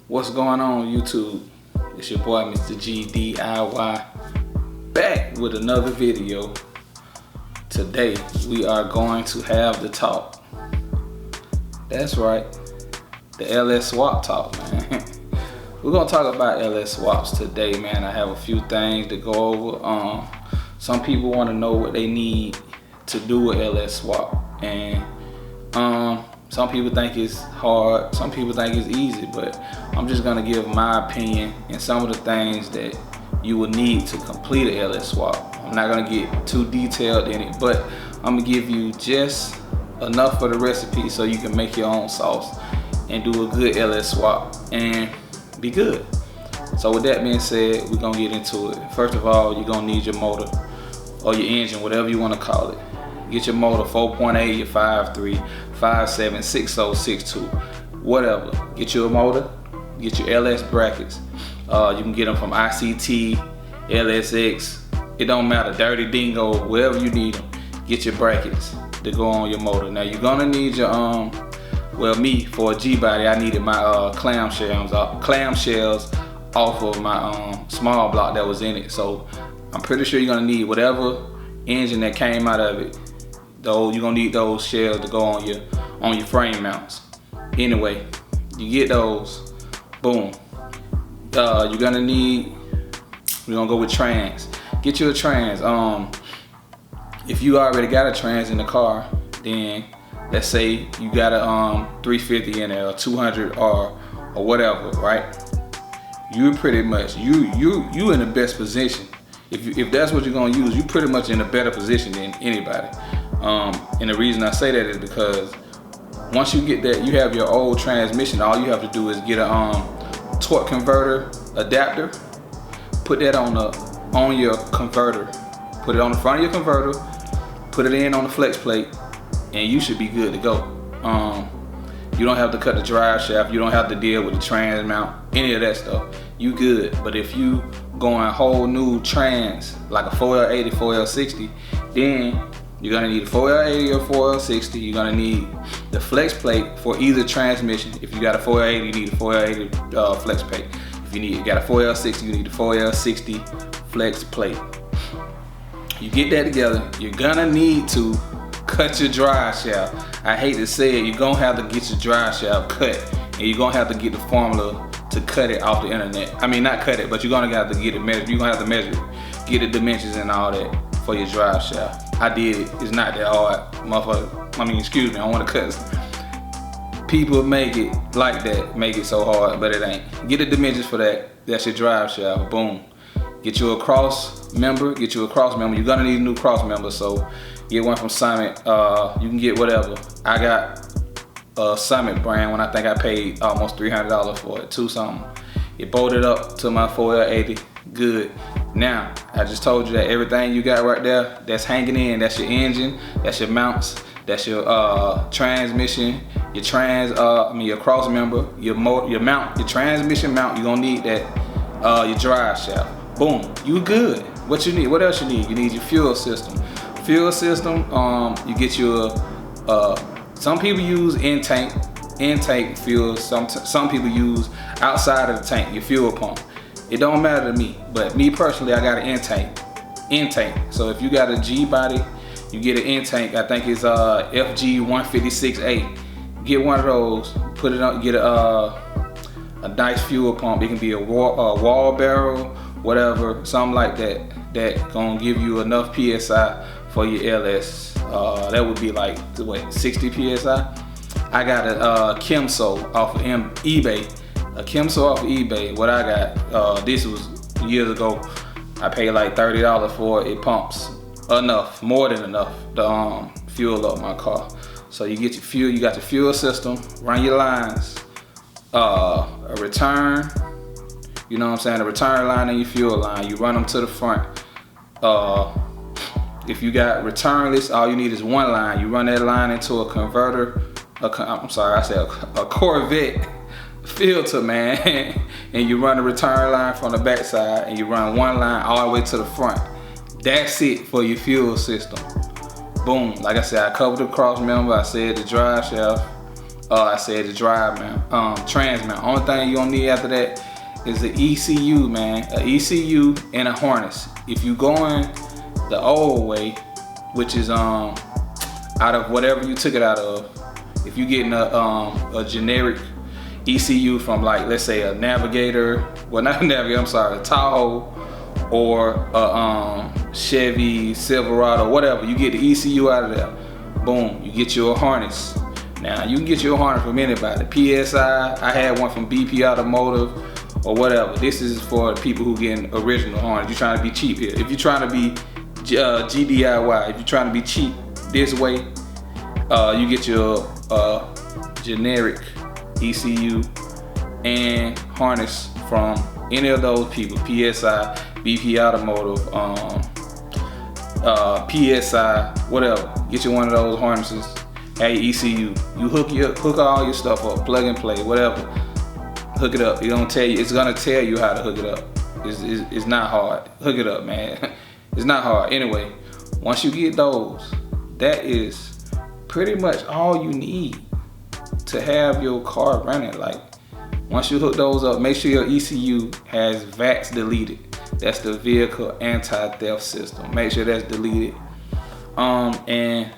What's going on YouTube? It's your boy Mr. G.D.I.Y. back with another video. Today we are going to have the talk. That's right, the LS swap talk, man. We're gonna talk about LS swaps today, man. I have a few things to go over. Some people want to know what they need to do an LS swap, and some people think it's hard, some people think it's easy, but I'm just gonna give my opinion and some of the things that you will need to complete an LS swap. I'm not gonna get too detailed in it, but I'm gonna give you just enough of the recipe so you can make your own sauce and do a good LS swap and be good. So with that being said, we're gonna get into it. First of all, you're gonna need your motor or your engine, whatever you want to call it. Get your motor 4.8, your 5.3, 5.7, 6.0, 6.2, whatever. Get you a motor, get your LS brackets. You can get them from ICT, LSX, it don't matter, Dirty Dingo, wherever you need them. Get your brackets to go on your motor. Now you're gonna need your, well, me, for a G-body, I needed my clamshells off of my small block that was in it. So I'm pretty sure you're gonna need whatever engine that came out of it. Though you're gonna need those shells to go on your frame mounts. Anyway, you get those, boom. You're gonna need, we're gonna go with trans. Get you a trans. If you already got a trans in the car, then let's say you got a 350 in there, or 200 or whatever, right? You pretty much you in the best position. If that's what you're gonna use, you pretty much in a better position than anybody. And the reason I say that is because once you get that, you have your old transmission, all you have to do is get a torque converter adapter, put that on your converter, put it on the front of your converter, put it in on the flex plate, and you should be good to go. You don't have to cut the drive shaft, you don't have to deal with the trans mount, any of that stuff. You good. But if you going whole new trans, like a 4L80, 4L60, then you're gonna need a 4L80 or 4L60. You're gonna need the flex plate for either transmission. If you got a 4L80, you need a 4L80 flex plate. If you got a 4L60, you need a 4L60 flex plate. You get that together, you're gonna need to cut your drive shaft. I hate to say it, you're gonna have to get your drive shaft cut, and you're gonna have to get the formula to cut it off the internet. I mean, not cut it, but you're gonna have to get it measured. You're gonna have to measure it, get the dimensions and all that for your drive shaft. I did it, it's not that hard, motherfucker. I mean, excuse me, I wanna cuss. People make it like that, make it so hard, but it ain't. Get the dimensions for that, that's your drive shaft, boom. Get you a cross member, You're gonna need a new cross member, so get one from Summit. You can get whatever. I got a Summit brand when I think I paid almost $300 for it, two something. It bolted up to my 4L80, good. Now, I just told you that everything you got right there, that's hanging in, that's your engine, that's your mounts, that's your transmission, your your cross member, your mount, your transmission mount, you're gonna need that, your drive shaft. Boom, you good. What you need, what else you need? You need your fuel system. You get your, some people use in-tank fuel, some people use outside of the tank, your fuel pump. It don't matter to me, but me personally, I got an in-tank. So if you got a G-body, you get an in-tank, I think it's FG156A. Get one of those, put it on, get a nice fuel pump. It can be a wall barrel, whatever, something like that, that gonna give you enough PSI for your LS. That would be like, what, 60 PSI? I got a Chemso off of eBay. A Chemso off of eBay. What I got, this was years ago. I paid like $30 for it. It pumps enough, more than enough, to fuel up my car. So you get your fuel, you got your fuel system, run your lines, a return, you know what I'm saying, a return line and your fuel line. You run them to the front. If you got returnless, all you need is one line. You run that line into a converter, a Corvette filter, man. And you run the return line from the back side, and you run one line all the way to the front. That's it for your fuel system. Boom, like I said, I covered the cross member, I said the drive shaft, I said the drive, man. Trans, man. Only thing you gonna need after that is the ECU, man. A ECU and a harness. If you going the old way, which is out of whatever you took it out of, if you getting a generic ECU from, like, let's say a Navigator, well, not a Navigator, I'm sorry, a Tahoe, or a Chevy Silverado, whatever, you get the ECU out of there. Boom, you get you a harness. Now you can get your harness from anybody. PSI, I had one from BP Automotive or whatever. This is for people who getting original harness. You're trying to be cheap here. If you're trying to be G.D.I.Y, if you're trying to be cheap this way, you get your generic ECU and harness from any of those people. PSI, BP Automotive, PSI, whatever. Get you one of those harnesses. Hey, ECU. You hook all your stuff up, plug and play, whatever. Hook it up. It's gonna tell you how to hook it up. It's not hard. Hook it up, man. It's not hard. Anyway, once you get those, that is pretty much all you need to have your car running. Like, once you hook those up, make sure your ECU has VATS deleted. That's the vehicle anti-theft system. Make sure that's deleted. And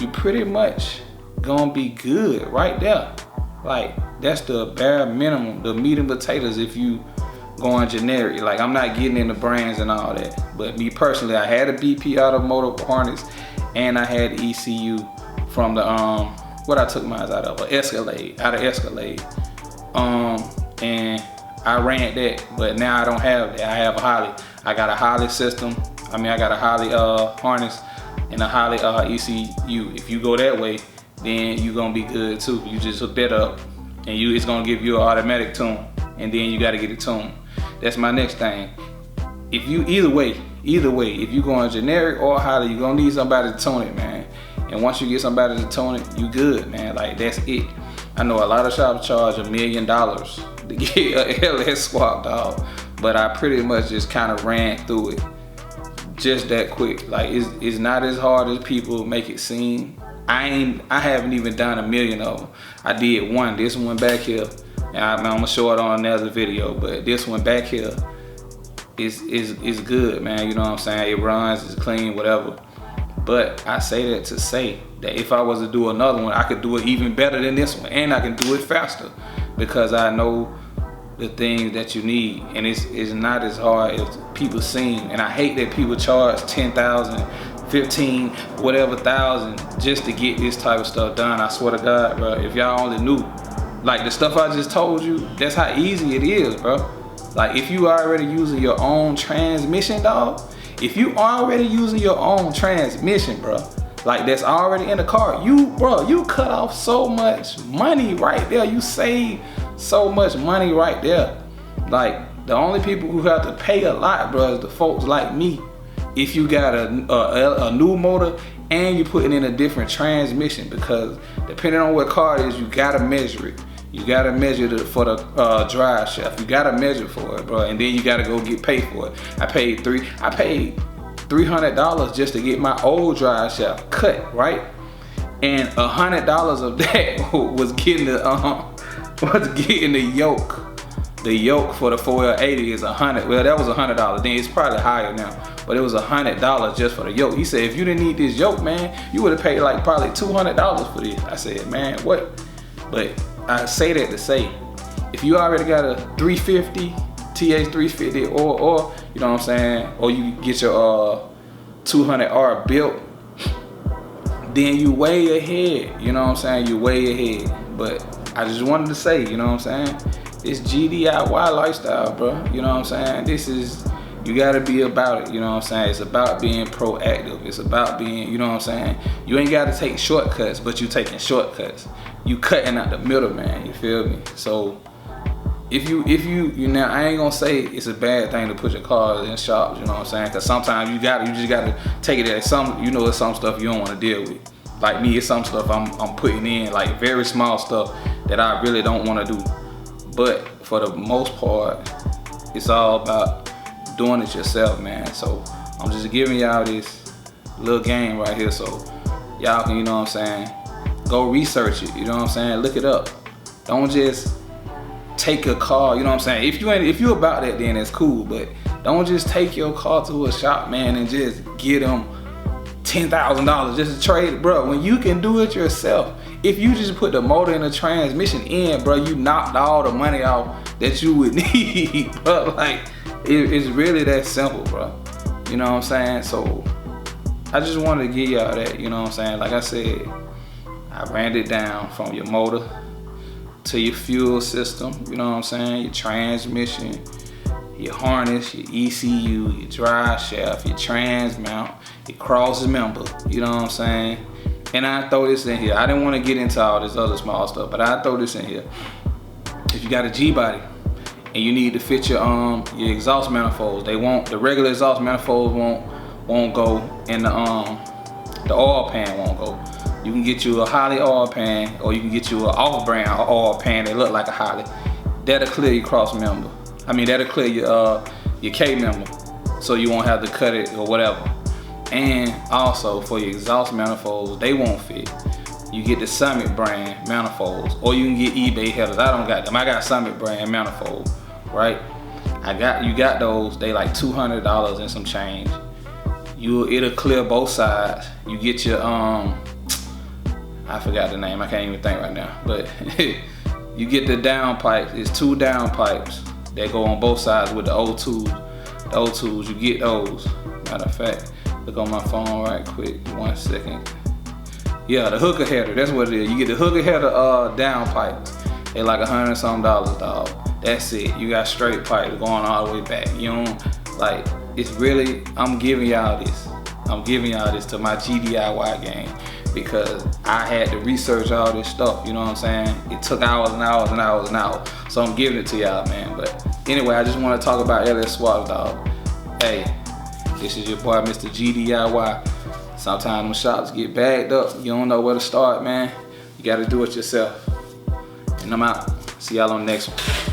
you pretty much gonna be good right there. Like, that's the bare minimum, the meat and potatoes if you going generic. Like, I'm not getting into brands and all that, but me personally, I had a BP Automotive harness and I had ECU from the what I took mine out of, Escalade. And I ran that, but now I don't have that. I have a Holley. I got a Holley system. I got a Holley harness and a Holley ECU. If you go that way, then you're gonna be good too. You just hook that up and it's gonna give you an automatic tune, and then you gotta get it tuned. That's my next thing. If you either way, if you going generic or Holley, you're gonna need somebody to tune it, man. And once you get somebody to tune it, you good, man. Like, that's it. I know a lot of shops charge $1 million to get a LS swap, dog, but I pretty much just kind of ran through it just that quick. Like, it's not as hard as people make it seem. I haven't even done 1 million of them. I did one, this one back here, and I'm gonna show it on another video, but this one back here is good, man. You know what I'm saying? It runs, it's clean, whatever. But I say that to say that if I was to do another one, I could do it even better than this one, and I can do it faster because I know the things that you need, and it's not as hard as people seem. And I hate that people charge 10,000, 15, whatever thousand just to get this type of stuff done. I swear to God, bro, if y'all only knew, like the stuff I just told you, that's how easy it is, bro. Like, if you already using your own transmission, dog, if you already using your own transmission, bro, like that's already in the car, you cut off so much money right there. You save so much money right there. Like, the only people who have to pay a lot, bro, is the folks like me. If you got a new motor and you're putting in a different transmission, because depending on what car it is, you gotta measure it. You gotta measure it for the drive shaft. You gotta measure for it, bro, and then you gotta go get paid for it. I paid $300 just to get my old drive shaft cut, right? And $100 of that was getting the yoke. The yoke for the 4L80 is $100. Well, that was $100. Then it's probably higher now, but it was $100 just for the yoke. He said, if you didn't need this yoke, man, you would have paid like probably $200 for this. I said, man, what? But I say that to say, if you already got a 350, TH350, or you know what I'm saying, or you get your 200R built, then you way ahead. You know what I'm saying? You way ahead. But I just wanted to say, you know what I'm saying, this G.D.I.Y lifestyle, bro. You know what I'm saying? You gotta be about it, you know what I'm saying? It's about being proactive. It's about being, you know what I'm saying? You ain't gotta take shortcuts, but you taking shortcuts. You cutting out the middle, man, you feel me? So if you know, I ain't gonna say it's a bad thing to put your cars in shops, you know what I'm saying? Cause sometimes you just gotta take it as some, you know, it's some stuff you don't wanna deal with. Like me, it's some stuff I'm putting in, like very small stuff that I really don't wanna do. But for the most part, it's all about doing it yourself, man. So I'm just giving y'all this little game right here so y'all can, you know what I'm saying, go research it. You know what I'm saying? Look it up. Don't just take a car. You know what I'm saying? If you about that, then it's cool. But don't just take your car to a shop, man, and just get them $10,000 just to trade it, bro. When you can do it yourself. If you just put the motor and the transmission in, bro, you knocked all the money off that you would need, bro. Like, it's really that simple, bro. You know what I'm saying? So I just wanted to give y'all that, you know what I'm saying? Like I said, I ran it down from your motor to your fuel system, you know what I'm saying? Your transmission, your harness, your ECU, your drive shaft, your trans mount, your cross member, you know what I'm saying? And I throw this in here. I didn't want to get into all this other small stuff, but I throw this in here. If you got a G.D.I.Y and you need to fit your exhaust manifolds, the regular exhaust manifolds won't go, and the oil pan won't go. You can get you a Holley oil pan, or you can get you an off-brand oil pan that look like a Holley. That'll clear your cross member. I mean, that'll clear your K member, so you won't have to cut it or whatever. And also for your exhaust manifolds, they won't fit. You get the Summit brand manifolds, or you can get eBay headers. I don't got them. I got Summit brand manifold, right? You got those. They like $200 and some change. It'll clear both sides. You get your I forgot the name. I can't even think right now. But you get the down pipes. It's 2 down pipes that go on both sides with the O2s. The O2s, you get those. Matter of fact, look on my phone right quick. 1 second. Yeah, the hooker header. That's what it is. You get the hooker header down pipes. They like $100 something, dog. That's it. You got straight pipes going all the way back. You don't, like, it's really, I'm giving y'all this. I'm giving y'all this to my G.D.I.Y game, because I had to research all this stuff, you know what I'm saying? It took hours and hours and hours and hours. So I'm giving it to y'all, man. But anyway, I just want to talk about LS Swaps, dog. Hey, this is your boy, Mr. G.D.I.Y. Sometimes them shops get bagged up. You don't know where to start, man. You got to do it yourself. And I'm out. See y'all on the next one.